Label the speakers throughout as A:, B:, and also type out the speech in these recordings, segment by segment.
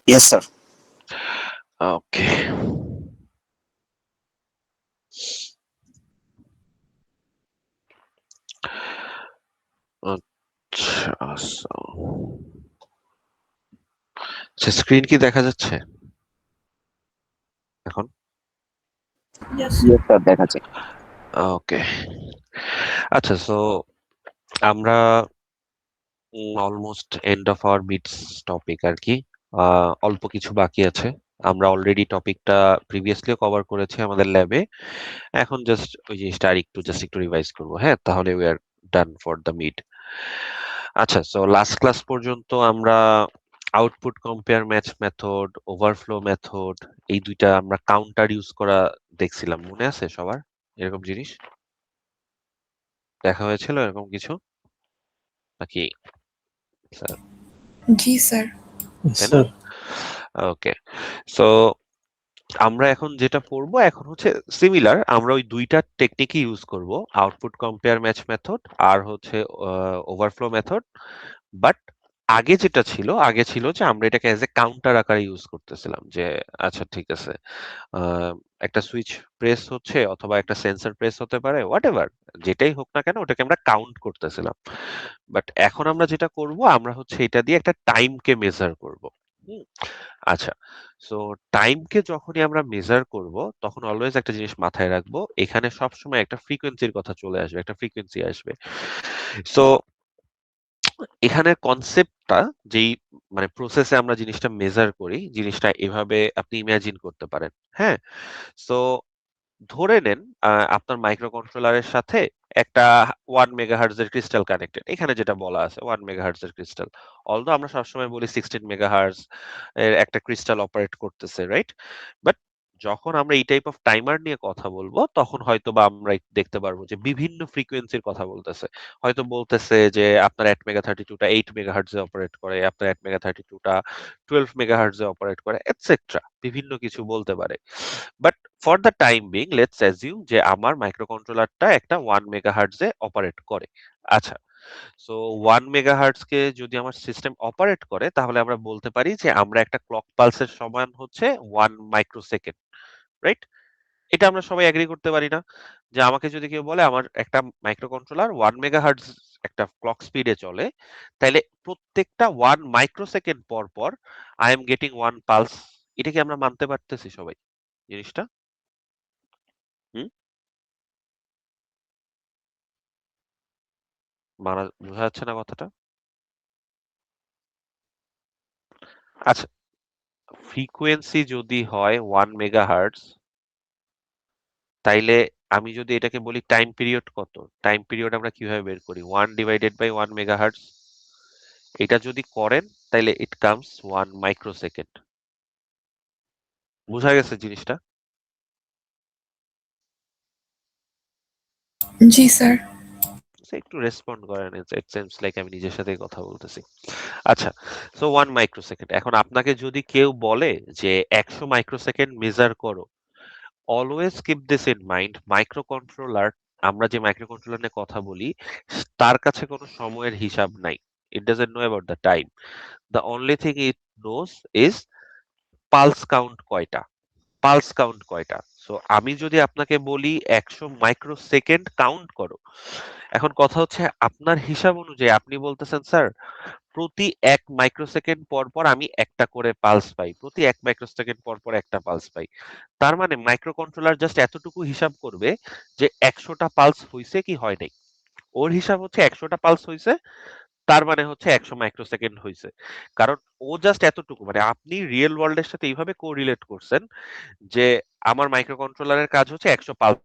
A: Yes, sir.
B: ওকে, আচ্ছা, screen কি দেখা যাচ্ছে এখন?
C: Yes, sir.
A: Yes, sir. দেখাচ্ছে।
B: ওকে, আচ্ছা, সো আমরা almost end of our mids topic আর কি। অল্প কিছু বাকি আছে। আমরা অলরেডি টপিকটা প্রিভিয়াসলিও কভার করেছি আমাদের ল্যাবে। এখন জাস্ট ওই জিনিসটা আর একটু রিভাইজ করবো, হ্যাঁ, তাহলে we are done for the mid. আচ্ছা, সো লাস্ট ক্লাস পর্যন্ত আমরা output compare match method, overflow method, এই দুইটা আমরা কাউন্টার ইউজ করা দেখছিলাম, মনে আছে সবার? এরকম জিনিস দেখা হয়েছিল এরকম কিছু নাকি স্যার?
C: Ji, sir.
B: তাই না?
D: স্যার
B: ওকে, সো আমরা এখন যেটা পড়বো এখন হচ্ছে সিমিলার, আমরা ওই দুইটা টেকনিকই ইউজ করব, আউটপুট কম্পেয়ার ম্যাচ মেথড আর হচ্ছে ওভারফ্লো মেথড। বাট আগে ছিল যে আমরা এটাকে অ্যাজ এ কাউন্টার আকারে ইউজ করতেছিলাম, যে আচ্ছা ঠিক আছে, একটা সুইচ প্রেস হচ্ছে অথবা একটা সেন্সর প্রেস হতে পারে, হোয়াট এভার, যেটাই হোক না কেন ওটাকে আমরা কাউন্ট করতেছিলাম। বাট এখন আমরা যেটা করব, আমরা হচ্ছে এটা দিয়ে একটা টাইমকে মেজার করব। হুম, আচ্ছা, সো টাইমকে যখনই আমরা মেজার করব তখন অলওয়েজ একটা জিনিস মাথায় রাখবো, এখানে সবসময় একটা ফ্রিকোয়েন্সির কথা চলে আসবে, একটা ফ্রিকোয়েন্সি আসবে। সো এখানের কনসেপ্টটা যেই মানে প্রসেসে আমরা জিনিসটা মেজার করি, জিনিসটা এভাবে আপনি ইমাজিন করতে পারেন। হ্যাঁ, সো ধরে নেন আপনার মাইক্রো কন্ট্রোলারের সাথে একটা 1 মেগাহার্টজ এর ক্রিস্টাল কানেক্টেড, এখানে যেটা বলা আছে 1 মেগাহার্টজ এর ক্রিস্টাল, অলদো আমরা সবসময় বলি 16 মেগাহার্টজ এর একটা ক্রিস্টাল অপারেট করতেছে, রাইট? বাট যখন আমরা এই টাইপ অফ টাইমার নিয়ে কথা বলবো তখন হয়তো বা আমরা দেখতে পারবো যে বিভিন্ন ফ্রিকোয়েন্সির কথা বলতেছে। হয়তো বলতেছে যে আপনার 8 মেগা 32টা 8 মেগাহার্টজ এ অপারেট করে, আপনার 8 মেগা 32টা 12 মেগাহার্টজ এ অপারেট করে, এটসেট্রা বিভিন্ন কিছু বলতে পারে। But for the time being let's assume যে আমার মাইক্রো কন্ট্রোলারটা একটা 1 মেগাহার্টজ এ অপারেট করে। আচ্ছা, সো 1 মেগাহার্টজ কে যদি আমার সিস্টেম অপারেট করে তাহলে আমরা বলতে পারি যে আমরা একটা ক্লক পালসের সমান হচ্ছে 1 মাইক্রোসেকেন্ড, রাইট? এটা আমরা সবাই এগ্রি করতে পারি না? যে আমাকে যদি কেউ বলে আমার একটা মাইক্রো কন্ট্রোলার 1 মেগাহার্টজ একটা ক্লক স্পিডে চলে, তাইলে প্রত্যেকটা 1 মাইক্রোসেকেন্ড পর পর আই এম গেটিং 1 পালস, এটা কি আমরা মানতে পারতেছি সবাই জিনিসটা? হুম, বোঝা যাচ্ছে না কথাটা? আচ্ছা, ফ্রিকোয়েন্সি যদি হয় 1 মেগাহার্টজ, তাইলে আমি যদি এটাকে বলি টাইম পিরিয়ড কত, টাইম পিরিয়ড আমরা কিভাবে বের করি? 1/1 মেগাহার্টজ। এটা যদি করেন তাইলে ইট কামস 1 মাইক্রোসেকেন্ড। বুঝা গেছে জিনিসটা?
C: Ji, sir.
B: একটু রেসপন্ড করেন, ইট সেমস লাইক আমি নিজের সাথেই কথা বলতেছি। আচ্ছা, সো 1 মাইক্রোসেকেন্ড, এখন আপনাকে যদি কেউ বলে যে 100 মাইক্রোসেকেন্ড মেজার করো, always keep this in mind, micro controller, আমরা যে মাইক্রো কন্ট্রোলার নিয়ে কথা বলি তার কাছে কোনো সময়ের হিসাব নাই। It doesn't know about the time, the only thing it knows is pulse count কয়টা, পালস কাউন্ট কয়টা। সো আমি যদি আপনাকে বলি 100 মাইক্রোসেকেন্ড কাউন্ট করো, এখন কথা হচ্ছে আপনার হিসাব অনুযায়ী আপনি বলতেছেন স্যার প্রতি 1 মাইক্রোসেকেন্ড পর পর আমি একটা করে পালস পাই, প্রতি 1 মাইক্রোসেকেন্ড পর পর একটা পালস পাই। তার মানে মাইক্রো কন্ট্রোলার জাস্ট এতটুকু হিসাব করবে যে 100টা পালস হইছে কি হয় নাই। ওর হিসাব হচ্ছে 100টা পালস হইছে, তার মানে হচ্ছে 100 মাইক্রোসেকেন্ড হইছে। কারণ ও জাস্ট এতটুকু, মানে আপনি রিয়েল ওয়ার্ল্ডের সাথে এইভাবে কোরিলেট করছেন যে আমার মাইক্রো কন্ট্রোলারের কাজ হচ্ছে 100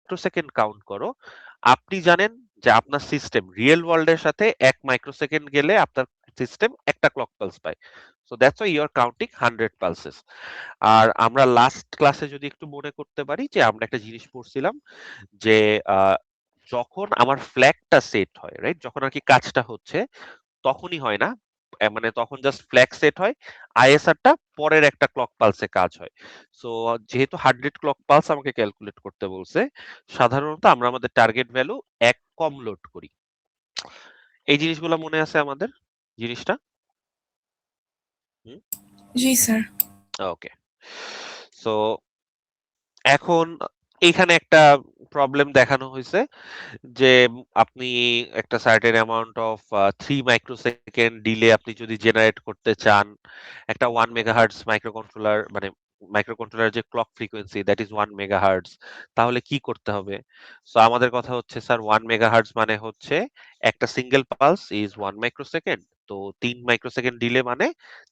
B: মাইক্রোসেকেন্ড কাউন্ট করো। আপনি জানেন যে আপনার সিস্টেম রিয়েল ওয়ার্ল্ডের সাথে 1 মাইক্রোসেকেন্ড গেলে আপনার সিস্টেম একটা ক্লক পালস পায়। So that's why you are counting 100 pulses. আর আমরা লাস্ট ক্লাসে যদি একটু মনে করতে পারি যে আমরা একটা জিনিস পড়ছিলাম যে আহ, যখন আমার ফ্ল্যাগটা সেট হয়, রাইট, যখন আর কি কাজটা হচ্ছে তখনই হয় না, মানে তখন জাস্ট ফ্ল্যাগ সেট হয়, আইএসআরটা পরের একটা ক্লক পালসে কাজ হয়। সো যেহেতু 100 ক্লক পালস আমাকে ক্যালকুলেট করতে বলছে, সাধারণত আমরা আমাদের টার্গেট ভ্যালু 1 কম লোড করি। এই জিনিসগুলো মনে আছে আমাদের জিনিসটা?
C: জি স্যার।
B: ওকে। সো এখন এখানে একটা প্রবলেম দেখানো হয়েছে যে আপনি একটা certain amount of 3 microsecond delay আপনি যদি জেনারেট করতে চান, একটা 1 মেগাহার্টজ মাইক্রোকন্ট্রোলার মানে মাইক্রোকন্ট্রোলার যে clock frequency that is 1 megahertz, তাহলে কি করতে হবে? সো আমাদের কথা হচ্ছে স্যার 1 মেগাহার্টজ মানে হচ্ছে একটা সিঙ্গেল পালস ইজ 1 মাইক্রোসেকেন্ড। তো 3 মাইক্রোসেকেন্ড ডিলে মানে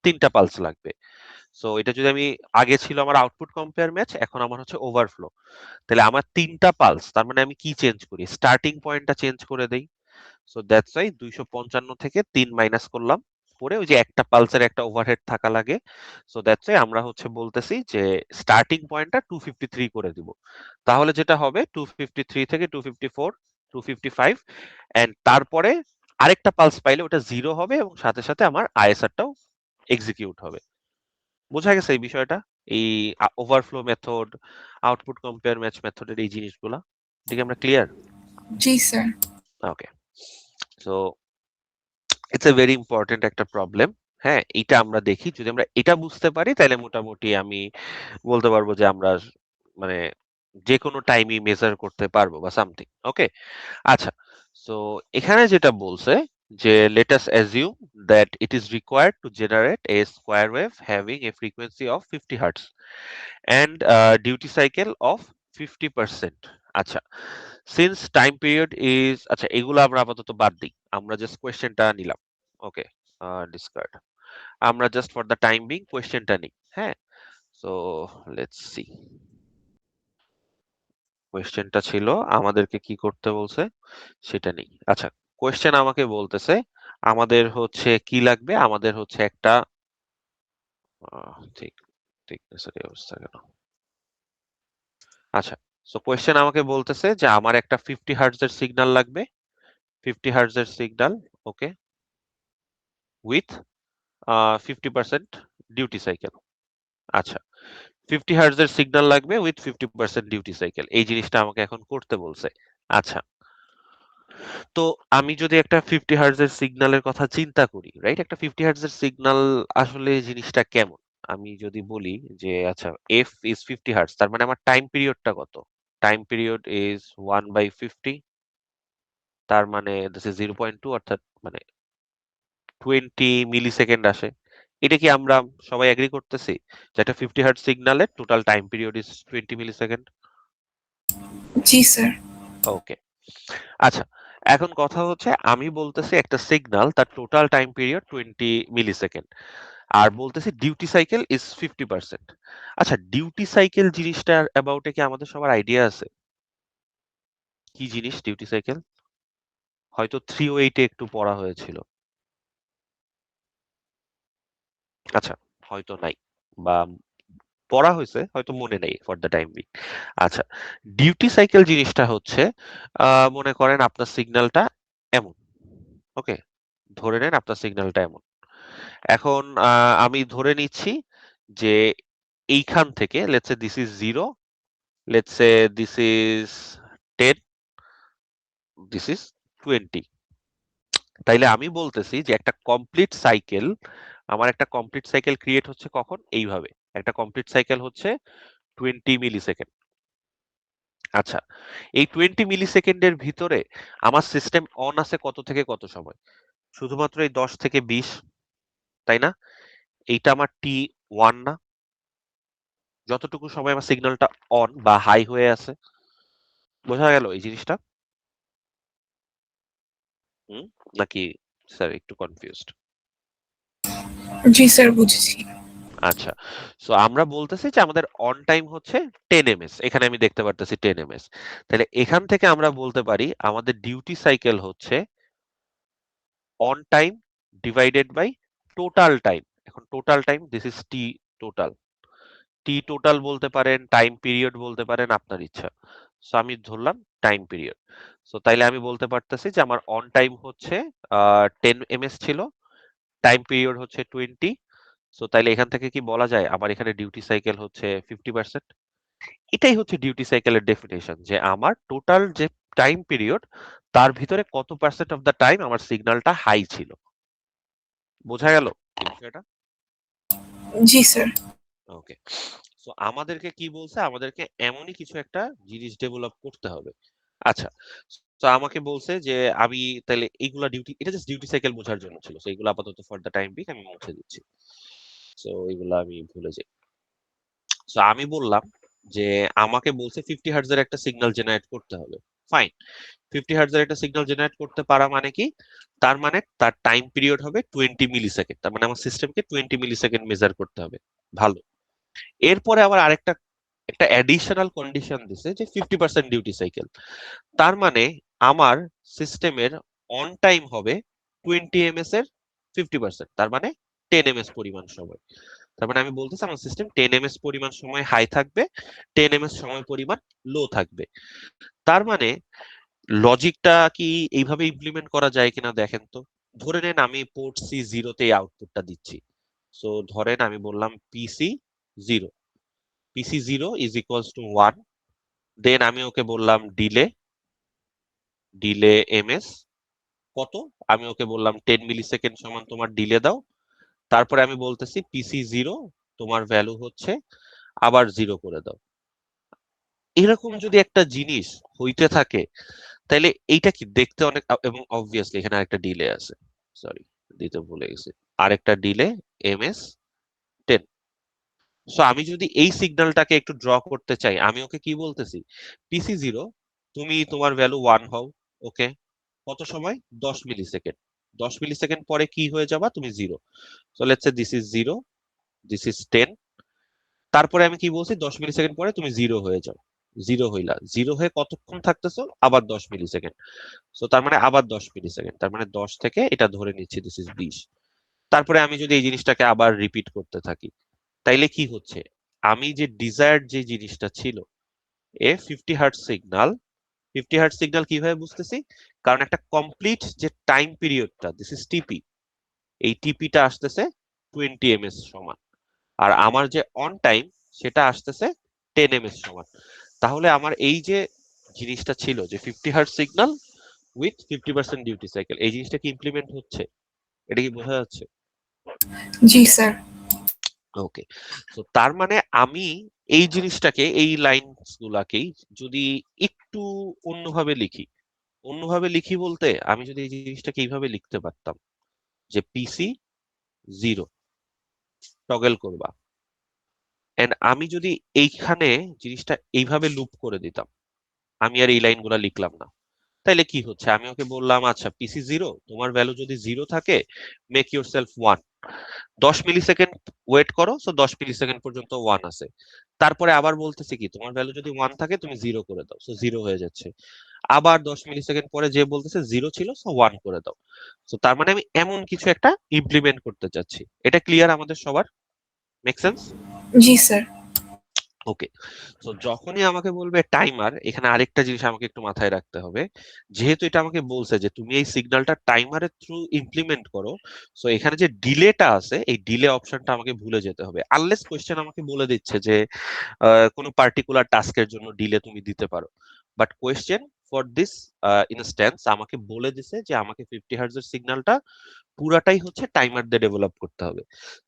B: 3টা পালস লাগবে। সো এটা যদি আমি আগে ছিল আমার আউটপুট কম্পেয়ার ম্যাচ, এখন আমার হচ্ছে ওভারফ্লো। তাহলে আমার 3টা পালস, তার মানে আমি কি চেঞ্জ করি? স্টার্টিং পয়েন্টটা চেঞ্জ করে দেই। সো দ্যাটস ওয়াই 255 থেকে 3 মাইনাস করলাম, পরে ওই যে একটা পালসের একটা ওভারহেড থাকা লাগে। সো দ্যাটস ওয়াই আমরা হচ্ছে বলতেছি যে স্টার্টিং পয়েন্টটা 253 করে দিব। তাহলে যেটা হবে 253 থেকে 254, 255, এন্ড তারপরে আরেকটা পালস পাইলে ওটা জিরো হবে এবং সাথে সাথে আমার আইএসআরটাও এক্সিকিউট হবে। বোঝা গেছে এই বিষয়টা? এই overflow method, output compare match মেথডের এই জিনিসগুলা, ঠিক আমরা clear?
C: G sir.
B: Okay. So it's a very important একটা প্রবলেম। হ্যাঁ, এটা আমরা দেখি, যদি আমরা এটা বুঝতে পারি তাহলে মোটামুটি আমি বলতে পারবো যে আমরা মানে যে কোনো টাইমই মেজার করতে পারবো বা সামথিং। ওকে। আচ্ছা, সো এখানে যেটা বলছে যে let us assume that it is required to generate a square wave having a frequency of 50 hertz and duty cycle of 50%. আচ্ছা, since time period is, আচ্ছা এগুলো আমরা আপাতত বাদ দিই, আমরা জাস্ট কোয়েশ্চেনটা নিলাম। ওকে, ডিসকার্ড। আমরা just for the time being কোয়েশ্চেনটা নিই। হ্যাঁ, সো লেটস সি। কোয়েশ্চেনটা ছিল আমাদেরকে কি করতে বলছে সেটা নেই। আচ্ছা, কোয়েশ্চেন আমাকে বলতেছে আমাদের হচ্ছে কি লাগবে, আমাদের হচ্ছে একটা ঠিক থিকনেসের এই অবস্থা কেন? আচ্ছা, সো কোয়েশ্চেন আমাকে বলতেছে যে আমার একটা 50 হার্টজ এর সিগন্যাল লাগবে, 50 হার্টজ এর signal. Okay, with 50% duty cycle. আচ্ছা, 50 হার্টজ এর সিগন্যাল লাগবে উইথ 50% ডিউটি সাইকেল, এই জিনিসটা আমাকে এখন করতে বলছে। আচ্ছা, তো আমি যদি একটা 50 হার্টজ এর সিগন্যালের কথা চিন্তা করি, রাইট, একটা 50 হার্টজ এর সিগন্যাল আসলে জিনিসটা কেমন? আমি যদি বলি যে আচ্ছা এফ ইজ 50 হার্টজ, তার মানে আমার টাইম পিরিয়ডটা কত? টাইম পিরিয়ড ইজ 1/50, তার মানে দিস ইজ 0.2, অর্থাৎ মানে 20 মিলি সেকেন্ড আসে। এটা কি আমরা সবাই এগ্রি করতেছি যে একটা 50 হার্টজ সিগন্যালের total time period is 20 millisecond?
C: জি স্যার।
B: ওকে। আচ্ছা, এখন কথা হচ্ছে আমি বলতেছি একটা সিগন্যাল তার total time period 20 millisecond, আর বলতেছি ডিউটি সাইকেল ইজ 50%। আচ্ছা, ডিউটি সাইকেল জিনিসটার অ্যাবাউটে কি আমাদের সবার আইডিয়া আছে? কি জিনিস ডিউটি সাইকেল? হয়তো 308 এ একটু পড়া হয়েছিল। আচ্ছা, হয়তো নাই, বা পড়া হয়েছে হয়তো মনে নেই ফর দ্য টাইম বিং। আচ্ছা, ডিউটি সাইকেল জিনিসটা হচ্ছে মনে করেন আপনার সিগন্যালটা এমন। ওকে, ধরে নেন আপনার সিগন্যালটা এমন। এখন আমি ধরে নিচ্ছি যে এইখান থেকে let's say this is 0, let's say this is 10, this is 20। তাইলে আমি বলতেছি যে একটা কমপ্লিট সাইকেল, আমার একটা কমপ্লিট সাইকেল ক্রিয়েট হচ্ছে কখন? এইভাবে একটা কমপ্লিট সাইকেল হচ্ছে 20 মিলি সেকেন্ড। আচ্ছা, এই 20 মিলি সেকেন্ডের ভিতরে আমার সিস্টেম অন আছে কত থেকে কত সময়? শুধুমাত্র এই 10 থেকে 20, তাই না? এইটা আমার T1 না? যতটুকু সময় আমার সিগন্যালটা অন বা হাই হয়ে আছে, বোঝা গেল এই জিনিসটা? হুম, নাকি স্যার একটু কনফিউজড?
C: জি স্যার, বুঝেছি।
B: আচ্ছা, সো আমরা বলতেছি যে আমাদের অন টাইম হচ্ছে 10 এমএস, এখানে আমি দেখতে পারতেছি 10 এমএস। তাহলে এখান থেকে আমরা বলতে পারি আমাদের ডিউটি সাইকেল হচ্ছে on time divided by total time. এখন total time this is T total. T total বলতে পারেন, টাইম পিরিয়ড বলতে পারেন, আপনার ইচ্ছা। সো আমি ধরলাম টাইম পিরিয়ড। সো তাইলে আমি বলতে পারতেছি যে আমার অন টাইম হচ্ছে 10 এমএস ছিল, টাইম পিরিয়ড হচ্ছে 20। সো তাইলে এখান থেকে কি বলা যায় আমার এখানে ডিউটি সাইকেল হচ্ছে 50%? এটাই হচ্ছে ডিউটি সাইকেলের ডেফিনেশন, যে আমার টোটাল যে টাইম পিরিয়ড তার ভিতরে কত পার্সেন্ট অফ দ্য টাইম আমার সিগন্যালটা হাই ছিল। বোঝা গেল এই বিষয়টা?
C: জি স্যার।
B: ওকে। সো আমাদেরকে কি বলছে, আমাদেরকে এমনই কিছু একটা জিনিস ডেভেলপ করতে হবে। আচ্ছা, তো আমাকে বলছে যে আমি তাহলে এইগুলা ডিউটি, এটা জাস্ট ডিউটি সাইকেল বোঝার জন্য ছিল, তো এগুলো আপাতত ফর দ্য টাইম বিং আমি মুছে দিচ্ছি। সো এগুলা আমি ভুলে যাই। সো আমি বললাম যে আমাকে বলছে 50 হার্টজের একটা সিগন্যাল জেনারেট করতে হবে। ফাইন। 50 হার্টজের একটা সিগন্যাল জেনারেট করতে পারা মানে কি? তার মানে তার টাইম পিরিয়ড হবে 20 মিলি সেকেন্ড। তার মানে আমার সিস্টেমকে 20 মিলি সেকেন্ড মেজার করতে হবে। ভালো। এরপরে আবার আরেকটা একটা অ্যাডিশনাল কন্ডিশন দিছে যে 50% ডিউটি সাইকেল। তার মানে আমার সিস্টেমের অন টাইম হবে 20 এমএস এর 50%, তার মানে 10 এমএস পরিমাণ সময়। তার মানে আমি বলতেছি আমার সিস্টেম 10 এমএস পরিমাণ সময় হাই থাকবে, 10 এমএস সময় পরিমাণ লো থাকবে। তার মানে লজিকটা কি এইভাবে ইমপ্লিমেন্ট করা যায় কিনা দেখেন তো। ধরে নেন আমি পোর্ট সি জিরোতে এই আউটপুটটা দিচ্ছি। সো ধরেন আমি বললাম PC zero, PC zero is equals to 1। Then আমি ওকে বললাম ডিলে, ডিলে এমএস কত, আমি ওকে বললাম 10 মিলি সেকেন্ড সমান তোমার ডিলে দাও। তারপরে আমি বলতেছি পিসি জিরো তোমার ভ্যালু হচ্ছে আবার জিরো করে দাও। এরকম যদি একটা জিনিস হইতে থাকে, তাইলে এইটা কি দেখতে অনেক এবং অবভিয়াসলি এখানে আরেকটা ডিলে আছে, সরি দিতে ভুলে গেছি, আরেকটা ডিলে এমএস 10। সো আমি যদি এই সিগন্যালটাকে একটু ড্র করতে চাই, আমি ওকে কি বলতেছি, পিসি জিরো তুমি তোমার ভ্যালু 1 হও। ওকে, কত সময়? 10 মিলি সেকেন্ড। 10 মিলি সেকেন্ড পরে কি হয়ে যাবা তুমি? Zero. So let's say this is zero, this is 10। তারপরে আমি কি বলছি, 10 মিলি সেকেন্ড পরে তুমি জিরো হয়ে যাও। জিরো হইলা, জিরো হয়ে কতক্ষণ থাকতেছো? আবার 10 মিলি সেকেন্ড। সো তার মানে আবার 10 মিলি সেকেন্ড, তার মানে 10 থেকে এটা ধরে নিচ্ছি দিস ইজ 20। তারপরে আমি যদি এই জিনিসটাকে আবার রিপিট করতে থাকি, তাইলে কি হচ্ছে, আমি যে ডিজায়ার্ড যে জিনিসটা ছিল, এ 50 হার্টজ সিগন্যাল, 50 হার্টজ সিগন্যাল কিভাবে বুঝতেছি? কারণ একটা কমপ্লিট যে টাইম পিরিয়ডটা দিস ইজ টিপি, এই টিপিটা আসতেছে 20 এমএস সমান। আর আমার যে অন টাইম সেটা আসতেছে 10 এমএস সমান। তাহলে আমার এই যে জিনিসটা ছিল যে 50 hertz signal with 50% duty cycle, এই জিনিসটা কি ইমপ্লিমেন্ট হচ্ছে? এটা কি বোঝা যাচ্ছে?
C: জি স্যার।
B: ওকে। তো তার মানে আমি এই জিনিসটাকে, এই লাইনস গুলাকেই যদি একটু অন্যভাবে লিখি, অন্যভাবে লিখি বলতে আমি যদি এই জিনিসটাকে এইভাবে লিখতে পারতাম যে পিসি জিরো টগল করবা, এন্ড আমি যদি এইখানে জিনিসটা এইভাবে লুপ করে দিতাম, আমি আর এই লাইনগুলা লিখলাম না, তাইলে কি হচ্ছে, আমি ওকে বললাম আচ্ছা পিসি জিরো তোমার ভ্যালু যদি জিরো থাকে make yourself 1, 10 millisecond wait করো। সো 10 মিলি সেকেন্ড পর্যন্ত 1 আছে। তারপরে আবার বলতেছি কি, তোমার ভ্যালু যদি 1 থাকে তুমি জিরো করে দাও। সো জিরো হয়ে যাচ্ছে। আবার 10 মিলি সেকেন্ড পরে যে বলতেছে জিরো ছিল, সো 1 করে দাও। সো তার মানে আমি এমন কিছু একটা ইমপ্লিমেন্ট করতে চাচ্ছি। এটা ক্লিয়ার আমাদের সবার? Make sense?
C: জি স্যার।
B: ওকে। তো যখনই আমাকে বলবে টাইমার, এখানে আরেকটা জিনিস আমাকে একটু মাথায় রাখতে হবে। যেহেতু এটা আমাকে বলছে যে তুমি এই সিগন্যালটা টাইমারের থ্রু ইমপ্লিমেন্ট করো, সো এখানে যে ডিলেটা আছে এই ডিলে অপশনটা আমাকে ভুলে যেতে হবে। আনলেস কোশ্চেন আমাকে বলে দিচ্ছে যে কোনো পার্টিকুলার টাস্কের জন্য ডিলে তুমি দিতে পারো, but question for this instance আমাকে বলে দিছে যে আমাকে 50 হার্টজের সিগন্যালটা পুরাটাই হচ্ছে টাইমার দিয়ে ডেভেলপ করতে হবে।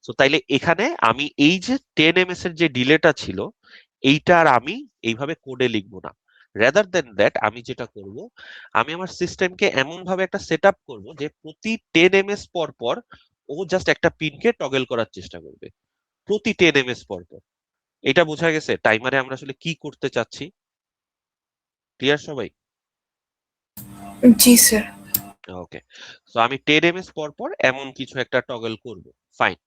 B: সো তাইলে এখানে আমি এই যে 10 এমএস এর যে ডিলেটা ছিল, এইটা আর আমি এইভাবে কোডে লিখবো না। রেদার দেন দ্যাট আমি যেটা করব, আমি আমার সিস্টেমকে এমন ভাবে একটা সেট আপ করবো যে প্রতি 10 এমএস পর পর ও জাস্ট একটা পিনকে টগল করার চেষ্টা করবে, প্রতি 10 এমএস পর পর। এটা বোঝা গেছে টাইমারে আমরা আসলে কি করতে চাচ্ছি? ক্লিয়ার সবাই?
C: জি স্যার।
B: ওকে। সো আমি 10 এমএস পর পর এমন কিছু একটা টগল করব। ফাইন।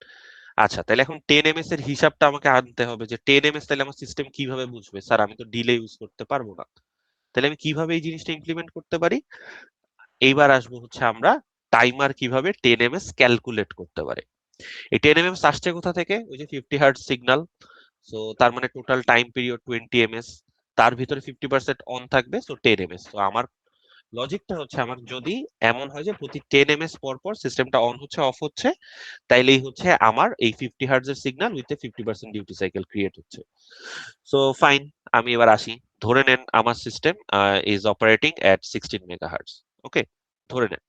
B: আচ্ছা, তাহলে এখন 10 এমএস এর হিসাবটা আমাকে আনতে হবে যে 10 এমএস তাহলে আমার সিস্টেম কিভাবে বুঝবে? স্যার আমি তো ডিলে ইউজ করতে পারবো না। তাহলে আমি কিভাবে এই জিনিসটা ইমপ্লিমেন্ট করতে পারি? এইবার আসবো হচ্ছে আমরা টাইমার কিভাবে 10 এমএস ক্যালকুলেট করতে পারে। এই 10 এমএস আসছে কোথা থেকে? ওই যে 50 হার্টজ সিগন্যাল। সো তার মানে টোটাল টাইম পিরিয়ড 20 এমএস, তার ভিতরে 50% অন থাকবে, সো 10 এমএস। তো আমার লজিকটা হচ্ছে আমার যদি এমন হয় যে প্রতি 10 ms পর পর সিস্টেমটা অন হচ্ছে অফ হচ্ছে, তাইলেই হচ্ছে আমার এই 50 হার্জ এর signal with a 50% duty cycle create হচ্ছে। সো ফাইন, আমি এবার আসি। ধরে নেন আমার system is operating at 16 megahertz. Okay, ধরে নেন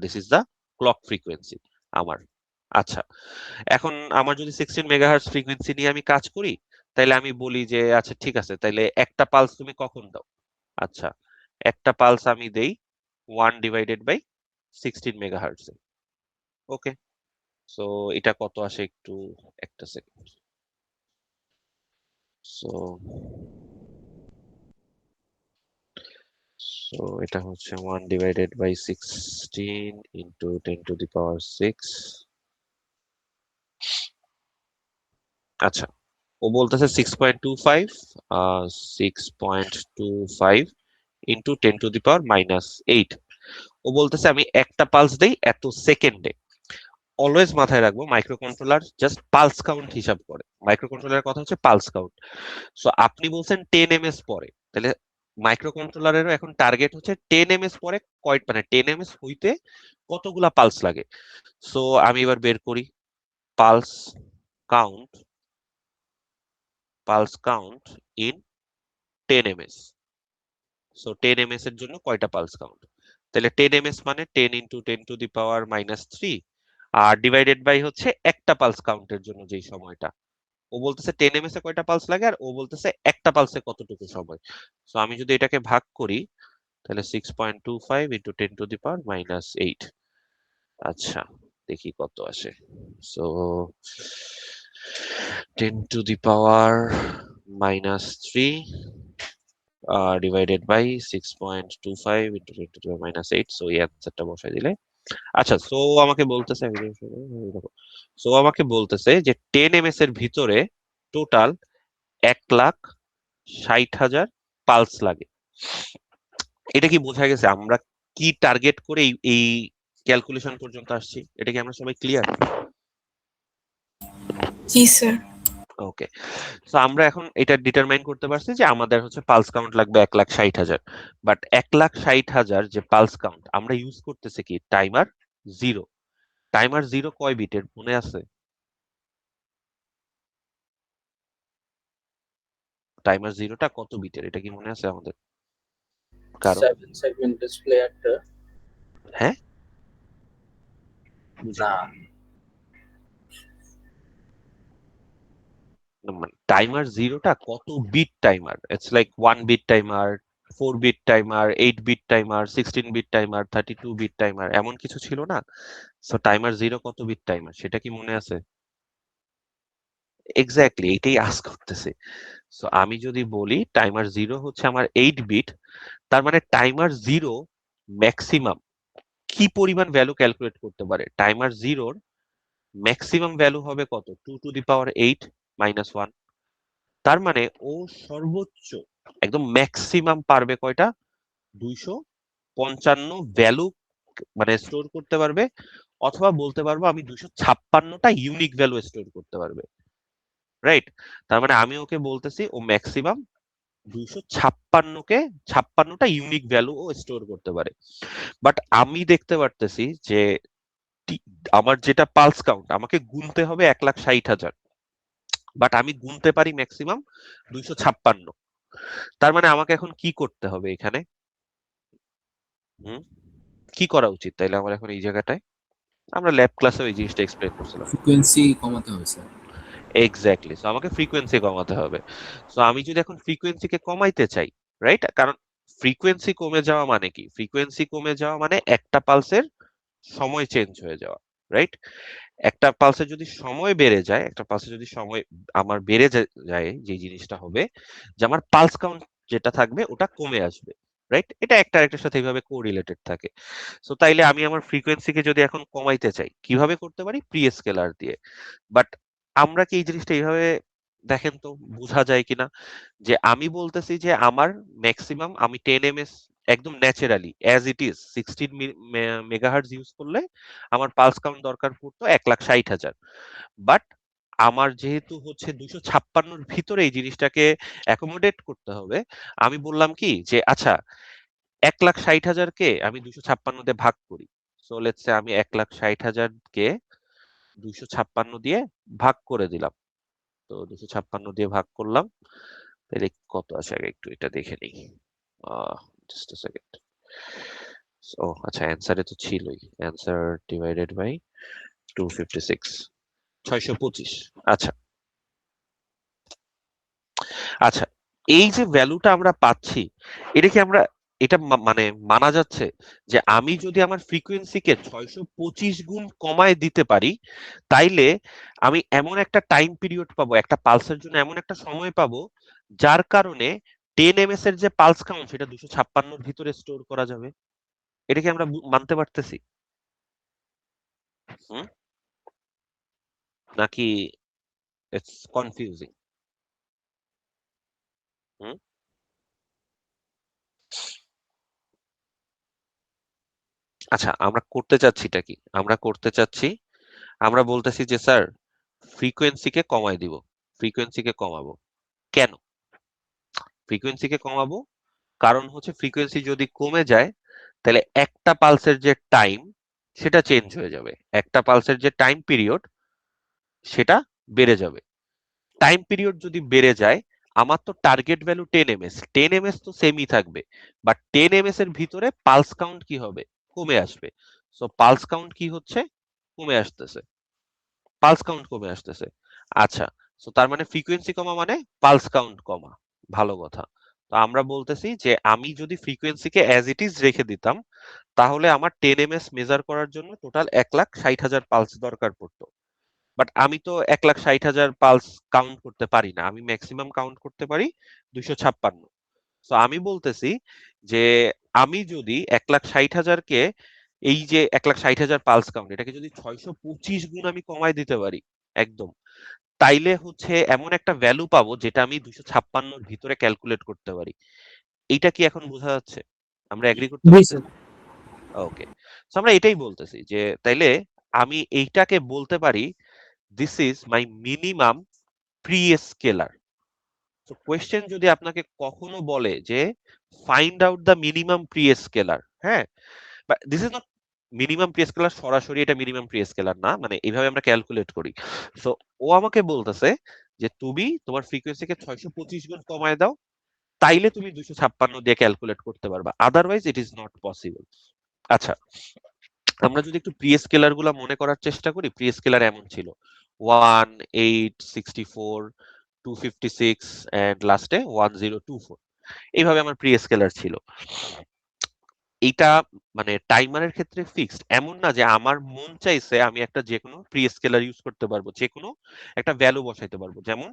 B: this is the clock frequency আমার। আচ্ছা, এখন আমার যদি 16 মেগাহার্টজ ফ্রিকোয়েন্সি নিয়ে আমি কাজ করি, তাইলে আমি বলি যে আচ্ছা ঠিক আছে, তাইলে একটা পালস তুমি কখন দাও? আচ্ছা, একটা পালস আমি দেই 1/16 মেগাহার্টজ। ওকে, সো এটা কত আসে একটু, একটা সেকেন্ড। সো সো এটা হচ্ছে 1/16 ইন্টু 10⁶। আচ্ছা, ও বলতেছে 6.25, 6.25 ইন্টু 10⁻⁻8। ও বলতেছে আমি একটা পালস দেই এত সেকেন্ডে। অলওয়েজ মাথায় রাখবো micro controller just pulse count হিসাব করে, মাইক্রো কন্ট্রোলারের কথা হচ্ছে পালস কাউন্ট। সো আপনি বলছেন 10 ms পরে, তাহলে মাইক্রো কন্ট্রোলারেরও এখন টার্গেট হচ্ছে 10 ms পরে কয়, মানে 10 ms হইতে কতগুলা পালস লাগে। সো আমি এবার বের করি pulse count, pulse count in 10 ms। So 10 ms এর জন্য কয়টা পালস কাউন্ট, তাহলে 10 ms মানে 10 × 10⁻³ আর ডিভাইডেড বাই হচ্ছে একটা পালস কাউন্টের জন্য যেই সময়টা। ও বলতেছে 10 ms এ কয়টা পালস লাগে, আর ও বলতেছে একটা পালসে কতটুকু সময়। সো আমি যদি এটাকে ভাগ করি, তাহলে 6.25 ইন্টু 10⁻⁻8। আচ্ছা, দেখি কত আসে। So 10⁻³ divided by 6.25 into 10⁻⁻8। So এই অ্যান্সারটা বসাই দিলে, আচ্ছা, সো আমাকে বলতেছে, সো আমাকে বলতেছে যে 10 ms এর ভিতরে টোটাল 1,60,000 পালস লাগে। এটা কি বোঝা গেছে আমরা কি টার্গেট করে এই ক্যালকুলেশন পর্যন্ত আসছি? এটা কি আমরা সবাই ক্লিয়ার?
C: জি স্যার।
B: ওকে, সো আমরা এখন এটা ডিটারমাইন করতে পারছি যে আমাদের হচ্ছে পালস কাউন্ট লাগবে 1,60,000। বাট 1,60,000 যে পালস কাউন্ট আমরা ইউজ করতেছি কি টাইমার জিরো। টাইমার জিরো কয় বিটের মনে আছে? টাইমার জিরোটা কত বিটের এটা কি মনে আছে আমাদের কারো?
A: 7 segment display একটা।
B: হ্যাঁ,
A: না,
B: টাইমার জিরোটা কত bit timer? It's like 1 bit timer, 4 bit timer, 8 bit timer, 16 bit timer, 32 bit timer, এমন কিছু ছিল না? সো টাইমার জিরো কত বিট টাইমার সেটা কি মনে আছে? এক্স্যাক্টলি এটাই আস করতেছে। সো আমি যদি বলি টাইমার জিরো হচ্ছে আমার 8 বিট, তার মানে টাইমার জিরো ম্যাক্সিমাম কি পরিমাণ ভ্যালু ক্যালকুলেট করতে পারে? টাইমার জিরোর ম্যাক্সিমাম ভ্যালু হবে কত? 2⁻8 - 1। তার মানে ও সর্বোচ্চ একদম ম্যাক্সিমাম পারবে কয়টা? 255 ভ্যালু মানে স্টোর করতে পারবে, অথবা বলতে পারবো আমি 256টা ইউনিক ভ্যালু স্টোর করতে পারবে। রাইট, তার মানে আমি ওকে বলতেছি ও ম্যাক্সিমাম 256টা ইউনিক ভ্যালু ও স্টোর করতে পারে। বাট আমি দেখতে পারতেছি যে আমার যেটা পালস কাউন্ট আমাকে গুনতে হবে 1,60,000, বাট আমি গুনতে পারি ম্যাক্সিমাম 256। তার মানে আমাকে এখন কি করতে হবে এখানে? হুম, কি করা উচিত তাইলে আমার এখন এই জায়গাটায়? আমরা ল্যাব ক্লাসে ওই জিনিসটা এক্সপ্লেন করছিলাম।
D: ফ্রিকোয়েন্সি কমাতে হবে স্যার।
B: এক্স্যাক্টলি, সো আমাকে ফ্রিকোয়েন্সি কমাতে হবে। সো আমি যদি এখন ফ্রিকোয়েন্সিকে কমাইতে চাই, রাইট, কারণ ফ্রিকোয়েন্সি কমে যাওয়া মানে কি? ফ্রিকোয়েন্সি কমে যাওয়া মানে একটা পালসের সময় চেঞ্জ হয়ে যাওয়া, রাইট? একটা পালসে যদি সময় বেড়ে যায়, একটা পালসে যদি সময় আমার বেড়ে যায়, যে জিনিসটা হবে যে আমার পালস কাউন্ট যেটা থাকবে ওটা কমে আসবে, রাইট? এটা একটা আরেকটার সাথে এইভাবে কোরিলেটেড থাকে। সো তাইলে আমি আমার ফ্রিকোয়েন্সিকে যদি এখন কমাইতে চাই, কিভাবে করতে পারি? প্রি স্কেলার দিয়ে। বাট আমরা কি এই জিনিসটা এইভাবে, দেখেন তো বোঝা যায় কিনা, যে আমি বলতেছি যে আমার ম্যাক্সিমাম আমি 10 ms একদম naturally as it is 16 megahertz use করলে আমার পালস কাউন্ট দরকার পড়তো 1,60,000। বাট আমার যেহেতু হচ্ছে 256 ভিতরে এই জিনিসটাকে অ্যাকোমোডেট করতে হবে, আমি বললাম কি যে আচ্ছা 1,60,000 কে আমি 256 দিয়ে ভাগ করি। সো লেটস সে আমি 1,60,000 কে 256 দিয়ে ভাগ করে দিলাম। তো 256 দিয়ে ভাগ করলাম, তাহলে কত আসে আগে একটু এটা দেখে নিই। জাস্ট আ সেকেন্ড। ও আচ্ছা, অ্যান্সারে তো ছিলই, অ্যান্সার ডিভাইডেড বাই 256, 625। আচ্ছা আচ্ছা, এই যে ভ্যালুটা আমরা পাচ্ছি, এটা কি আমরা এটা মানে মানা যাচ্ছে যে আমি যদি আমার ফ্রিকোয়েন্সিকে 625 গুণ কমায় দিতে পারি, তাইলে আমি এমন একটা টাইম পিরিয়ড পাবো, একটা পালসের জন্য এমন একটা সময় পাবো যার কারণে 10 ms এর যে পালস কাউন্ট সেটা 256 ভিতরে স্টোর করা যাবে। এটা কি আমরা মানতে পারতেছি? হুম, নাকি ইটস কনফিউজিং? হুম, আচ্ছা, আমরা করতে চাচ্ছিটা কি? আমরা করতে চাচ্ছি, আমরা বলতেছি যে স্যার ফ্রিকোয়েন্সিকে কমায় দিব, ফ্রিকোয়েন্সিকে কমাবো। কেন ফ্রিকোয়েন্সিকে কমাবো? কারণ হচ্ছে ফ্রিকোয়েন্সি যদি কমে যায় তাহলে একটা পালসের যে টাইম সেটা চেঞ্জ হয়ে যাবে, একটা পালসের যে টাইম পিরিয়ড সেটা বেড়ে যাবে। টাইম পিরিয়ড যদি বেড়ে যায়, আমার তো টার্গেট ভ্যালু 10 ms, 10 ms তো সেমই থাকবে, বাট 10 ms এর ভিতরে পালস কাউন্ট কি হবে? কমে আসবে। সো পালস কাউন্ট কি হচ্ছে? কমে আসতেছে, পালস কাউন্ট কমে আসতেছে। আচ্ছা, সো তার মানে ফ্রিকোয়েন্সি কমা মানে পালস কাউন্ট কমা। ভালো কথা। তো আমরা বলতেছি যে আমি যদি ফ্রিকোয়েন্সিকে অ্যাজ ইট ইজ রেখে দিতাম, তাহলে আমার 10 ms মেজার করার জন্য টোটাল 1,60,000 পালস দরকার পড়তো। বাট আমি তো 1,60,000 পালস কাউন্ট করতে পারি না, আমি ম্যাক্সিমাম কাউন্ট করতে পারি 256। তো আমি বলতেছি যে আমি যদি 1,60,000 কে, এই যে 1,60,000 পালস কাউন্ট, এটাকে যদি 625 গুণ আমি কমায় দিতে পারি একদম, তাইলে হচ্ছে এমন একটা ভ্যালু পাবো যেটা আমি 256 ভিতরে ক্যালকুলেট করতে পারি। এইটা কি এখন বোঝা যাচ্ছে? আমরা এগ্রি করতে
A: জি
B: পারতেছি?
A: স্যার।
B: ওকে, তো আমরা এটাই বলতেছি যে তাইলে আমি এইটাকে বলতে পারি this is my minimum prescaler. তো কোয়েশ্চেন যদি আপনাকে কখনো বলে যে find out the minimum prescaler, হ্যাঁ, but this is not minimum prescaler, সরাসরি এটা মিনিমাম প্রি স্কেলার না, মানে এইভাবে আমরা ক্যালকুলেট করি। সো ও আমাকে বলতেছে যে তুমি তোমার ফ্রিকোয়েন্সিকে 625 গুণ কমায় দাও, তাইলে তুমি 256 দিয়ে ক্যালকুলেট করতে পারবা, otherwise it is not possible. আচ্ছা, আমরা যদি একটু প্রি স্কেলার গুলা মনে করার চেষ্টা করি, প্রি স্কেলার এমন ছিল 1, 8, 64, 256 এন্ড লাস্টে 1024। এইভাবে আমার প্রি স্কেলার ছিল। এইটা মানে টাইমারের ক্ষেত্রে ফিক্সড এমন না যে আমার মন চাইছে আমি একটা যে কোনো প্রি স্কেলার ইউজ করতে পারবো, যে কোনো একটা ভ্যালু বসাইতে পারবো। যেমন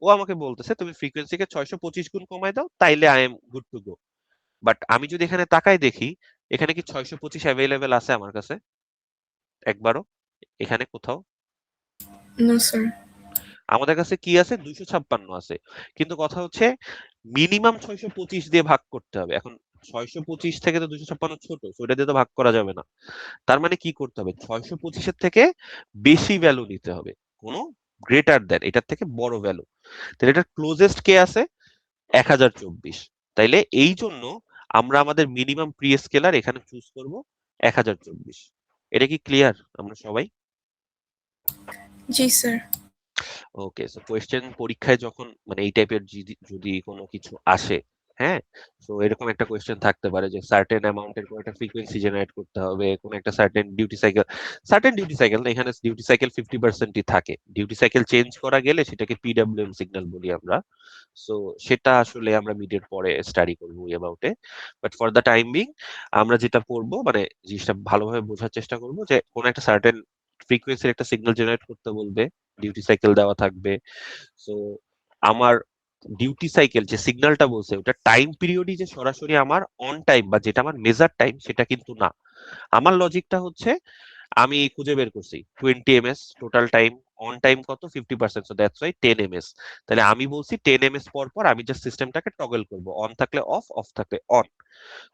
B: ও আমাকে বলতেছে তুমি ফ্রিকোয়েন্সিকে 625 গুণ কমায় দাও, তাইলে I am good to go. But আমি যদি এখানে তাকাই দেখি, এখানে কি 625 অ্যাভেলেবেল আছে আমার কাছে একবারও? এখানে কোথাও
C: No, sir.
B: আমাদের কাছে কি আছে? 256 আছে। কিন্তু কথা হচ্ছে মিনিমাম 625 দিয়ে ভাগ করতে হবে। এখন 625 থেকে তো 256 ছোট, তো ওটা দিয়ে তো ভাগ করা যাবে না। তার মানে কি করতে হবে? 625 এর থেকে বেশি ভ্যালু নিতে হবে, কোনো গ্রেটার দেন, এটার থেকে বড় ভ্যালু। তাহলে এটার ক্লোজেস্ট কে আছে? 1024। তাইলে এই জন্য আমরা আমাদের মিনিমাম প্রি স্কেলার এখানে চুজ করব 1024। এটা কি ক্লিয়ার আমরা সবাই?
C: Ji, sir.
B: ওকে, সো কোয়েশ্চেন পরীক্ষায় যখন মানে এই টাইপের যদি যদি কোনো কিছু আসে, হ্যাঁ, তো এরকম একটা কোয়েশ্চেন থাকতে পারে যে সার্টেন অ্যামাউন্টের কোনো একটা ফ্রিকোয়েন্সি জেনারেট করতে হবে, কোনো একটা সার্টেন ডিউটি সাইকেল না, এখানে ডিউটি সাইকেল 50%ই থাকে, ডিউটি সাইকেল চেঞ্জ করা গেলে সেটাকে পিডব্লিউএম সিগন্যাল বলি আমরা। সো সেটা আসলে আমরা মিডের পরে স্টাডি করবো about a. But for the time being আমরা যেটা পড়বো মানে জিনিসটা ভালোভাবে বোঝার চেষ্টা করবো যে কোনো একটা সার্টেন ফ্রিকোয়েন্সির একটা সিগন্যাল জেনারেট করতে বলবে, ডিউটি সাইকেল দেওয়া থাকবে। সো আমার ডিউটি সাইকেল যে সিগন্যালটা বলছে ওটা টাইম পিরিয়ডই যে সরাসরি আমার অন টাইম বা যেটা আমার মেজার টাইম সেটা কিন্তু না। আমার লজিকটা হচ্ছে আমি খুঁজে বের করছি 20 ms total time, on time কত? 50%, সো দ্যাটস ওয়াই 10 ms। তাহলে আমি বলছি 10 ms পর পর আমি জাস্ট সিস্টেমটাকে টগল করব, অন থাকলে অফ, অফ থাকলে অন।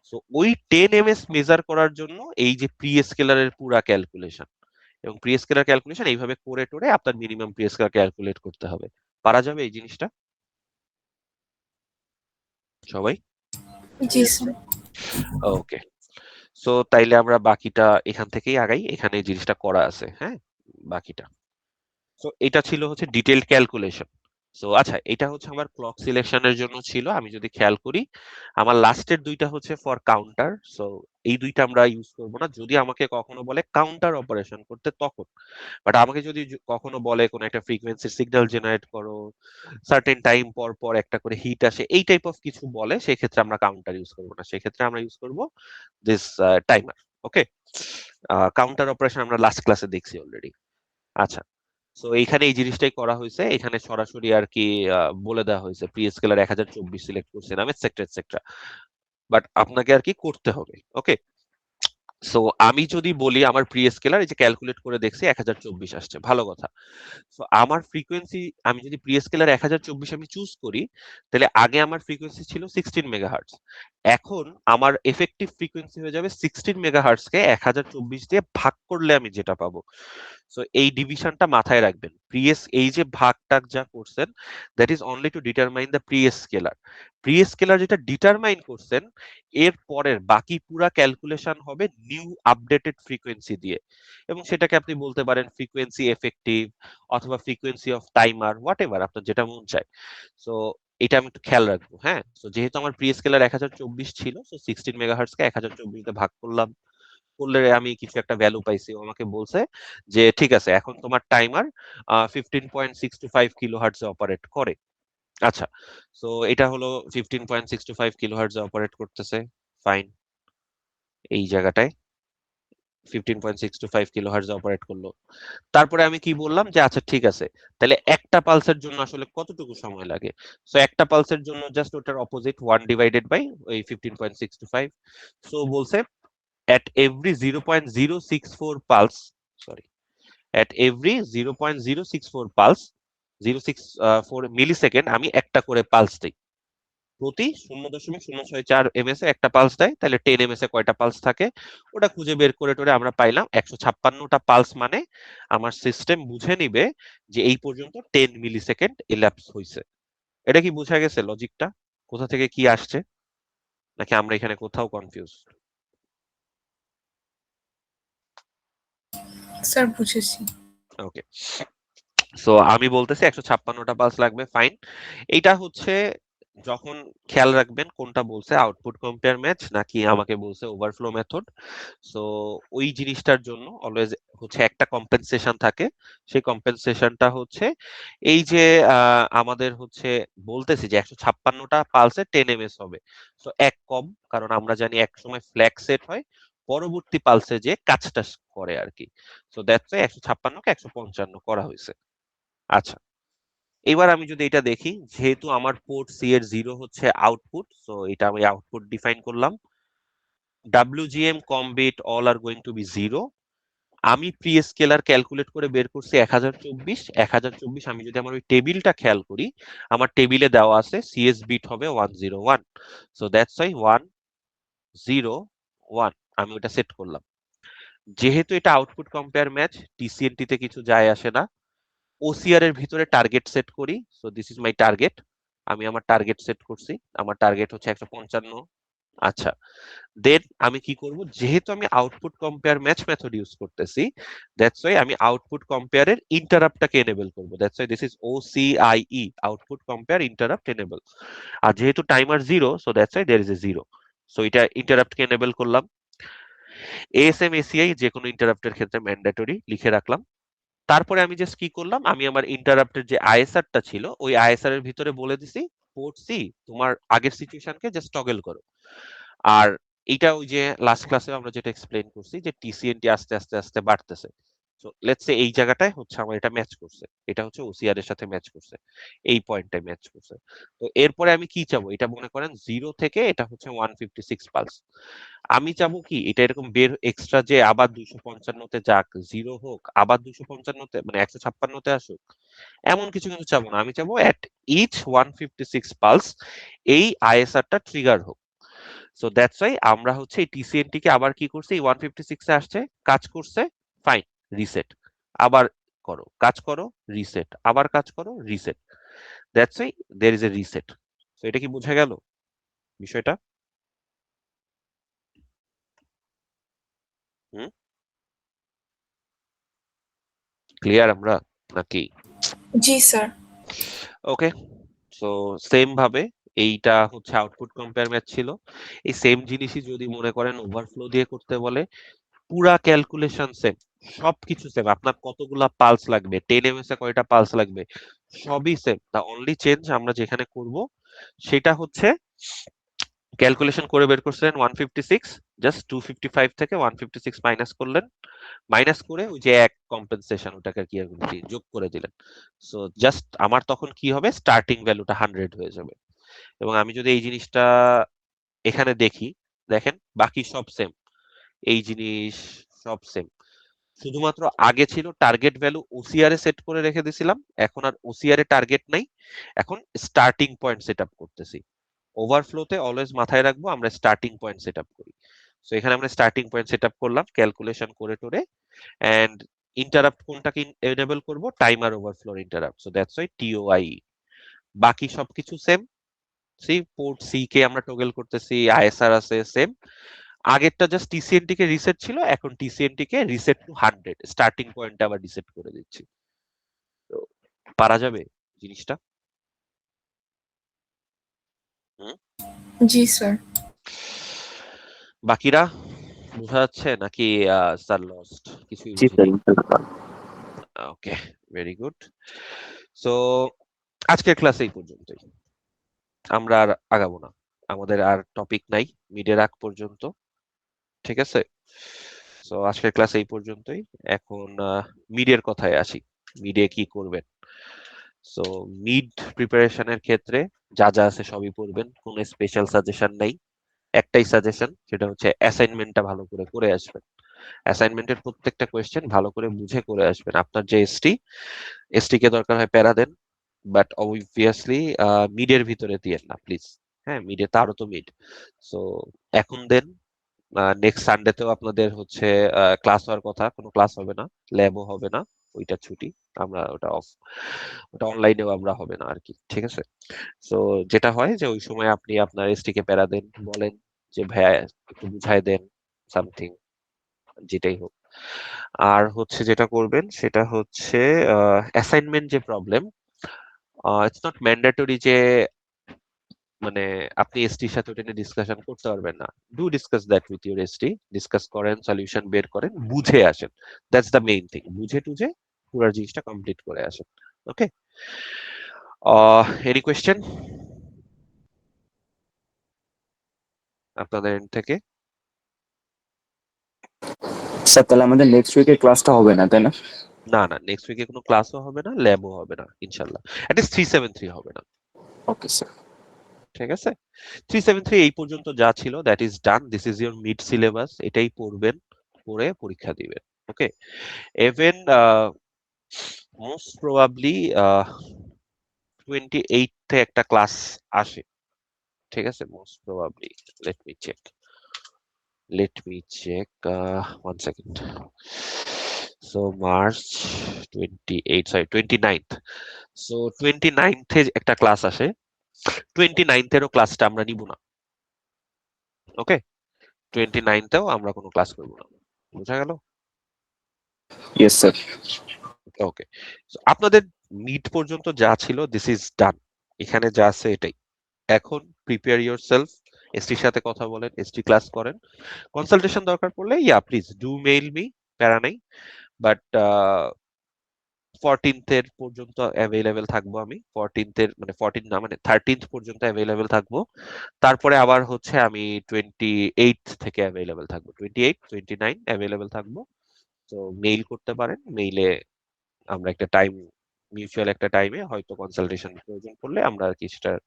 B: সো ওই 10 ms মেজার করার জন্য এই যে প্রি স্কেলারের পুরা ক্যালকুলেশন, এবং প্রি স্কেলার ক্যালকুলেশন এইভাবে করে টোরে আপনার মিনিমাম প্রি স্কেলার ক্যালকুলেট করতে হবে। পারা যাবে এই জিনিসটা সবাই?
C: Ji,
A: Yes,
C: sir.
A: sir.
B: ওকে, সো তাইলে আমরা বাকিটা এখান থেকেই আগাই, এখানে এই জিনিসটা করা আছে, হ্যাঁ, বাকিটা। সো এটা ছিল হচ্ছে ডিটেইলড ক্যালকুলেশন। সো আচ্ছা, এটা হচ্ছে আমার ক্লক সিলেকশনের জন্য ছিল। আমি যদি খেয়াল করি, আমার লাস্টের দুইটা হচ্ছে ফর কাউন্টার। সো এই দুইটা আমরা ইউজ করব না যদি আমাকে কখনো বলে কাউন্টার অপারেশন করতে, তখন। বাট আমাকে যদি কখনো বলে কোনো একটা ফ্রিকোয়েন্সি সিগন্যাল জেনারেট করো, সার্টেন টাইম পর পর একটা করে হিট আসে, এই টাইপ অফ কিছু বলে, সেক্ষেত্রে আমরা কাউন্টার ইউজ করব না, সেক্ষেত্রে আমরা ইউজ করব this timer. Okay, counter operation আমরা লাস্ট ক্লাসে দেখছি অলরেডি। আচ্ছা, তো এইখানে এই জিনিসটাই করা হয়েছে, এখানে সরাসরি আর কি বলে দেওয়া হয়েছে প্রি স্কেলার 1024 সিলেক্ট করছে নামে সেক্টর এটসেট্রা, বাট আপনাকে আর কি করতে হবে। ওকে, সো আমি যদি বলি আমার প্রি স্কেলার এই যে ক্যালকুলেট করে দেখছি 1024 আসছে, ভালো কথা। সো আমার ফ্রিকোয়েন্সি, আমি যদি প্রি স্কেলার 1024 আমি চুজ করি, তাহলে আগে আমার ফ্রিকোয়েন্সি ছিল 16 মেগাহার্টজ, এখন আমার এফেক্টিভ ফ্রিকোয়েন্সি হয়ে যাবে 16 মেগাহার্টজ কে 1024 দিয়ে ভাগ করলে আমি যেটা পাবো। সো এই ডিভিশনটা মাথায় রাখবেন, প্রিএস এই যে ভাগটা যা করছেন, that is only to determine the prescaler. Prescaler যেটা ডিটারমাইন করছেন, এর পরের বাকি পুরা ক্যালকুলেশন হবে নিউ আপডেটেড ফ্রিকোয়েন্সি দিয়ে, এবং সেটাকে আপনি বলতে পারেন ফ্রিকোয়েন্সি এফেক্টিভ অথবা frequency of timer, what ever আপনার যেটা মন চায়। সো এটা আমি একটু খেয়াল রাখবো। হ্যাঁ, তো যেহেতু আমার প্রি স্কেলার 1024 ছিল, সো 16 মেগাহার্টজ কে 1024 দিয়ে ভাগ করলাম, করলে আমি কিছু একটা ভ্যালু পাইছি। ও আমাকে বলছে যে ঠিক আছে, এখন তোমার টাইমার 15.625 কিলোহার্টজ এ অপারেট করে। আচ্ছা, সো এটা হলো 15.625 কিলোহার্টজ এ অপারেট করতেছে, ফাইন। এই জায়গাটায় 15.625 কিলোহার্টজ এ অপারেট করলো। তারপরে আমি কি বললাম যে আচ্ছা ঠিক আছে, তাহলে একটা পালসের জন্য আসলে কতটুকু সময় লাগে। সো একটা পালসের জন্য জাস্ট ওটার অপোজিট 1 ডিভাইডেড বাই ওই 15.625। সো বলছে at every 0.064 pulse, sorry, at every 0.064 pulse, 064 millisecond আমি একটা করে পালস দিই। প্রতি 0.064 এমএস এ একটা পালস দেয়, তাহলে 10 এমএস এ কয়টা পালস থাকে, ওটা খুঁজে বের করে টোরে আমরা পাইলাম 156টা পালস। মানে আমার সিস্টেম বুঝে নিবে যে এই পর্যন্ত 10 মিলিসেকেন্ড এল্যাপস হয়েছে। এটা কি বোঝা গেছে লজিকটা, কোথা থেকে কি আসছে, নাকি আমরা এখানে কোথাও কনফিউজ?
C: স্যার বুঝেছি।
B: ওকে, সো আমি বলতেছি 156টা পালস লাগবে, ফাইন। এইটা হচ্ছে যখন, খেয়াল রাখবেন কোনটা বলছে, আউটপুট কম্পেয়ার ম্যাচ নাকি আমাকে বলছে ওভারফ্লো মেথড। সো ওই জিনিসটার জন্য অলওয়েজ হচ্ছে একটা কম্পেনসেশন থাকে, সেই কম্পেনসেশনটা হচ্ছে এই যে আমাদের হচ্ছে বলতেছি যে 156টা পালসে 10 এমএস হবে। সো এক কম, কারণ আমরা জানি এক সময় ফ্ল্যাগ সেট হয় পরবর্তী পালসে যে কাজটা করে আর কি। সো দ্যাটস 156কে 155 করা হয়েছে। আচ্ছা, এবার আমি যদি এটা দেখি, যেহেতু আমার পোর্ট সি এর 0 হচ্ছে আউটপুট, সো এটা আমি আউটপুট ডিফাইন করলাম, WGM কম bit all are going to be 0। আমি প্রি স্কেলার ক্যালকুলেট করে বের করছি 1024। 1024 আমি যদি আমার ওই টেবিলটা খেয়াল করি, আমার টেবিলে দেওয়া আছে সিএস বিট হবে 101। সো দ্যাটস ওয়াই 101 আমি ওটা সেট করলাম। যেহেতু এটা আউটপুট কম্পেয়ার ম্যাচ, টিসিএনটি তে কিছু যায় আসে না, ওসিআর এর ভিতরে টার্গেট সেট করি। So this is my target, আমি আমার টার্গেট সেট করছি, আমার টার্গেট হচ্ছে 155। আচ্ছা, দেন আমি কি করব, যেহেতু আমি output compare match method use করতেছি, দ্যাটস ওয়াই আমি আউটপুট কম্পেয়ারের ইন্টারাপ্টটাকে এনেবল করব। That's why this is OCIE, output compare interrupt enable. আর যেহেতু timer 0, so that's why there is a 0। সো এটা ইন্টারাপ্টকে এনেবল করলাম। এএসএম এসিআই যে কোনো ইন্টারাপ্টের ক্ষেত্রে ম্যান্ডেটরি লিখে রাখলাম। তারপরে আমি জাস্ট কি করলাম, আমি আমার ইন্টারাপ্টের যে আইএসআরটা ছিল, ওই আইএসআর এর ভিতরে বলে দিছি পোর্ট সি তোমার আগের সিচুয়েশনকে জাস্ট টগল করো। আর এইটা ওই যে লাস্ট ক্লাসে আমরা যেটা এক্সপ্লেইন করছি যে টিসিএনটি আস্তে আস্তে আস্তে বাড়তেছে। সো লেটস সে এই জায়গাটায় হচ্ছে আমার এটা ম্যাচ করছে, এটা হচ্ছে ওসিআর এর সাথে ম্যাচ করছে, এই পয়েন্টটায় ম্যাচ করছে। তো এরপরে আমি কি চাবো, এটা মনে করেন 0 থেকে এটা হচ্ছে 156 পালস। আমি চাবো কি এটা এরকম বের এক্সট্রা যে আবার 255তে যাক, 0 হোক আবার 255তে, মানে 156তে আসুক, এমন কিছু কিন্তু চাবো না। আমি চাবো এট ইচ 156 পালস এই আইএসআরটা ট্রিগার হোক। সো দ্যাটস ওয়াই আমরা হচ্ছে এই টিসিএনটি কে আবার কি করছি, 156 এ আসছে, কাজ করছে, ফাইন, রিসেট, আবার করো, কাজ করো, রিসেট, আবার কাজ করো, reset. That's why there is a reset. So এটা কি বোঝা গেল বিষয়টা? হুম, ক্লিয়ার আমরা নাকি?
C: জি স্যার।
B: ওকে, সো সেম ভাবে এইটা হচ্ছে আউটপুট কম্পেয়ার ম্যাচ ছিল। এই সেম জিনিসই যদি মনে করেন ওভারফ্লো দিয়ে করতে বলে, পুরা ক্যালকুলেশন সেম, সবকিছু সেম। আপনার কতগুলা পালস লাগবে, 10 ms এ কয়টা পালস লাগবে, সবই সেম। দা অনলি চেঞ্জ আমরা যেখানে করব সেটা হচ্ছে ক্যালকুলেশন করে বের করছিলেন 156, জাস্ট 255 থেকে 156 মাইনাস করলেন, মাইনাস করে ওই যে এক কম্পেনসেশন ওটাকে কি যোগ করে দিলেন। সো জাস্ট আমার তখন কি হবে, স্টার্টিং ভ্যালুটা 100 হয়ে যাবে। এবং আমি যদি এই জিনিসটা এখানে দেখি, দেখেন বাকি সব সেম, এই জিনিস সব সেম। শুধুমাত্র আগে ছিল টার্গেট ভ্যালু ওসিআর এ সেট করে রেখে দিয়েছিলাম, এখন আর ওসিআর এ টার্গেট নাই, এখন স্টার্টিং পয়েন্ট সেট আপ করতেছি। ওভারফ্লোতে অলওয়েজ মাথায় রাখবো আমরা স্টার্টিং পয়েন্ট সেট আপ করি। সো এখানে আমরা স্টার্টিং পয়েন্ট সেট আপ করলাম ক্যালকুলেশন করে টোরে, এন্ড ইন্টারাপ্ট কোনটাকে এনেবল করব, timer overflow interrupt. So that's Y TOI. বাকি সবকিছু same. C port C K আমরা টগল করতেছি, আইএসআর আছে সেম। আগেরটা জাস্ট টিসিএনটি কে রিসেট ছিল, এখন টিসিএনটি কে রিসেট টু 100, স্টার্টিং পয়েন্ট আবার রিসেট করে দিচ্ছি। তো পারা যাবে জিনিসটা? হুম,
C: জি স্যার।
B: বাকিরা বোঝা যাচ্ছে নাকি স্যার লস্ট, কিছুই
A: জি স্যার,
B: বুঝিনি? ওকে, ভেরি গুড। সো আজকের ক্লাস এই পর্যন্তই, আমরা আর আগাবো না, আমাদের আর টপিক নাই মিডের আগ পর্যন্ত, ঠিক আছে? সো আজকের ক্লাস এই পর্যন্তই। এখন মিডের কথায় আসি, মিডে কি করবেন। সো মিড প্রিপারেশনের ক্ষেত্রে যা যা আছে সবই পড়বেন, কোনো স্পেশাল সাজেশন নাই। একটাই সাজেশন, সেটা হচ্ছে অ্যাসাইনমেন্টটা ভালো করে করে আসবেন। অ্যাসাইনমেন্টের প্রত্যেকটা কোয়েশ্চেন ভালো করে বুঝে করে আসবেন। আপনার যে এসটি কে দরকার হয় প্যারা দেন, বাট অবভিয়াসলি মিডের ভিতরে দিয়েন না প্লিজ। হ্যাঁ, মিডে তারও তো মিড। সো এখন দেন, নেক্সট সানডেতেও আপনাদের হচ্ছে ক্লাস হওয়ার কথা, কোনো ক্লাস হবে না, ল্যাবও হবে না, ওইটা ছুটি, আমরা ওটা অফ, ওটা অনলাইনেও আমরা হবে না আর কি, ঠিক আছে? সো যেটা হয় যে ওই সময় আপনি আপনার এসটি কে প্যারা দেন, বলেন যে ভাইয়া একটু বুঝাই দেন সামথিং, যেটাই হোক। আর হচ্ছে যেটা করবেন সেটা হচ্ছে অ্যাসাইনমেন্ট যে প্রবলেম, ইটস নট ম্যান্ডেটরি যে মানে আপনি এসটির সাথে ওটা নিয়ে ডিসকাশন করতে পারবেন না। Do discuss that with your ST, discuss করেন, সলিউশন বের করেন, বুঝে আসেন। দ্যাটস দ্য মেইন থিং, বুঝে টুঝে পুরো জিনিসটা কমপ্লিট করে আসেন। ওকে, এনি কোয়েশ্চেন আপনাদের এন্ড থেকে?
D: স্যার তাহলে আমাদের নেক্সট উইকে ক্লাসটা হবে না, তাই না?
B: না না, নেক্সট উইকে কোনো ক্লাসও হবে না, ল্যাবও হবে না ইনশাল্লাহ। অ্যাটলিস্ট 373 হবে না,
D: ওকে স্যার।
B: ঠিক আছে? 373 এই পর্যন্ত যা ছিল that is done, this is your mid syllabus, এটাই পড়বেন, পড়ে পরীক্ষা দিবেন। ওকে, ইভেন মোস্ট প্রবাবলি 28 একটা ক্লাস আসে, ঠিক আছে? Most probably, let me check, one second. So March 28, sorry 29th। So 29th একটা ক্লাস আসে, 29th-এরও ক্লাসটা আমরা নিব না। ওকে, 29th-এও আমরা কোনো ক্লাস করব না, বোঝা গেল?
D: Yes sir.
B: ওকে, আপনাদের মিড পর্যন্ত যা ছিল দিস ইজ ডান, এখানে যা আছে এটাই। এখন প্রিপেয়ার ইয়োর সেলফ, এসটির সাথে কথা বলেন, এসটি ক্লাস করেন, কনসালটেশন দরকার পড়লে ইয়া প্লিজ ডু মেইল মি, প্যারা নাই। বাট 14th পর্যন্ত অ্যাভেলেবেল থাকবো আমি, 14th মানে 14 না মানে 13th পর্যন্ত অ্যাভেলেবেল থাকবো। তারপরে আবার হচ্ছে আমি 28 থেকে অ্যাভেলেবেল থাকবো, 28 29 অ্যাভেলেবেল থাকবো। তো মেইল করতে পারেন, মেইলে আমরা একটা টাইম, মিউচুয়াল একটা টাইমে হয়তো কনসালটেশন প্রয়োজন পড়লে আমরা আর কি সেটার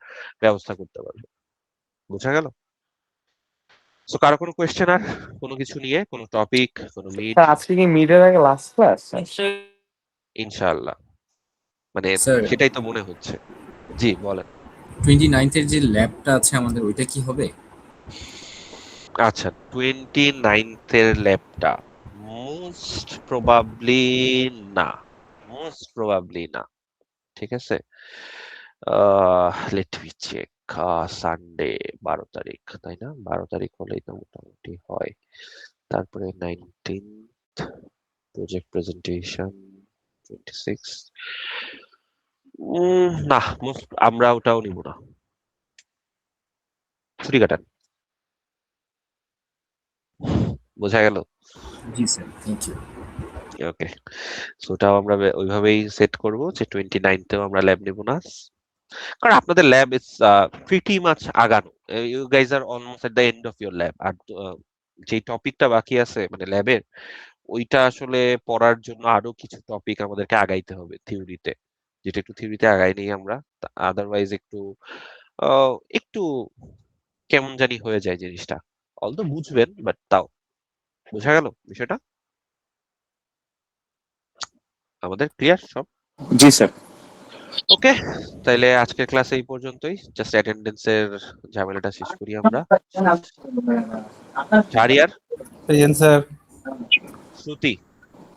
B: ব্যবস্থা করতে পারবো। বোঝা গেল? সো কারো কোনো কোয়েশ্চেন আর কোনো কিছু নিয়ে, কোনো টপিক, কোনো মিড?
D: স্যার আজকে কি মিডের আগে লাস্ট ক্লাস?
B: ইনশাআল্লাহ, মানে
E: স্যার
B: সেটাই তো মনে হচ্ছে। জি বলেন।
E: 29-এর যে ল্যাবটা আছে আমাদের ওইটা কি হবে?
B: আচ্ছা, 29th ল্যাবটা মোস্ট প্রবাবলি না, মোস্ট প্রবাবলি না, ঠিক আছে? লেট মি চেক, সানডে 12 তারিখ, তাই না? 12 তারিখ হলেই তো মোটামুটি হয়। তারপরে 19th প্রজেক্ট প্রেজেন্টেশন 26 না আমরা ওটাও নিব না, ছুটি কাটান। বোঝা গেল?
E: জি sir, thank you.
B: Okay, so ওটাও আমরা ওইভাবেই সেট করব যে 29তেও আমরা ল্যাব নেব না, কারণ আপনাদের ল্যাব ইজ প্রিটি মাচ আগানো। You guys are almost at the end of your lab. আর যে টপিকটা বাকি আছে মানে ল্যাবের, ওইটা আসলে পড়ার জন্য আরো কিছু টপিক আমাদেরকে আগাইতে হবে থিওরিতে, যেটা একটু থিওরিতে আগাই নেই আমরা, আদারওয়াইজ একটু কেমন জানি হয়ে যায় জিনিসটা। অলদো বুঝবেন, বাট তাও। বোঝা গেল বিষয়টা? আমাদের ক্লিয়ার সব?
D: জি স্যার।
B: ওকে, তাইলে আজকের ক্লাস এই পর্যন্তই। জাস্ট অ্যাটেন্ডেন্সের ঝামেলাটা শেষ করি আমরা। Shahriar,
F: present sir.
B: শ্রুতি,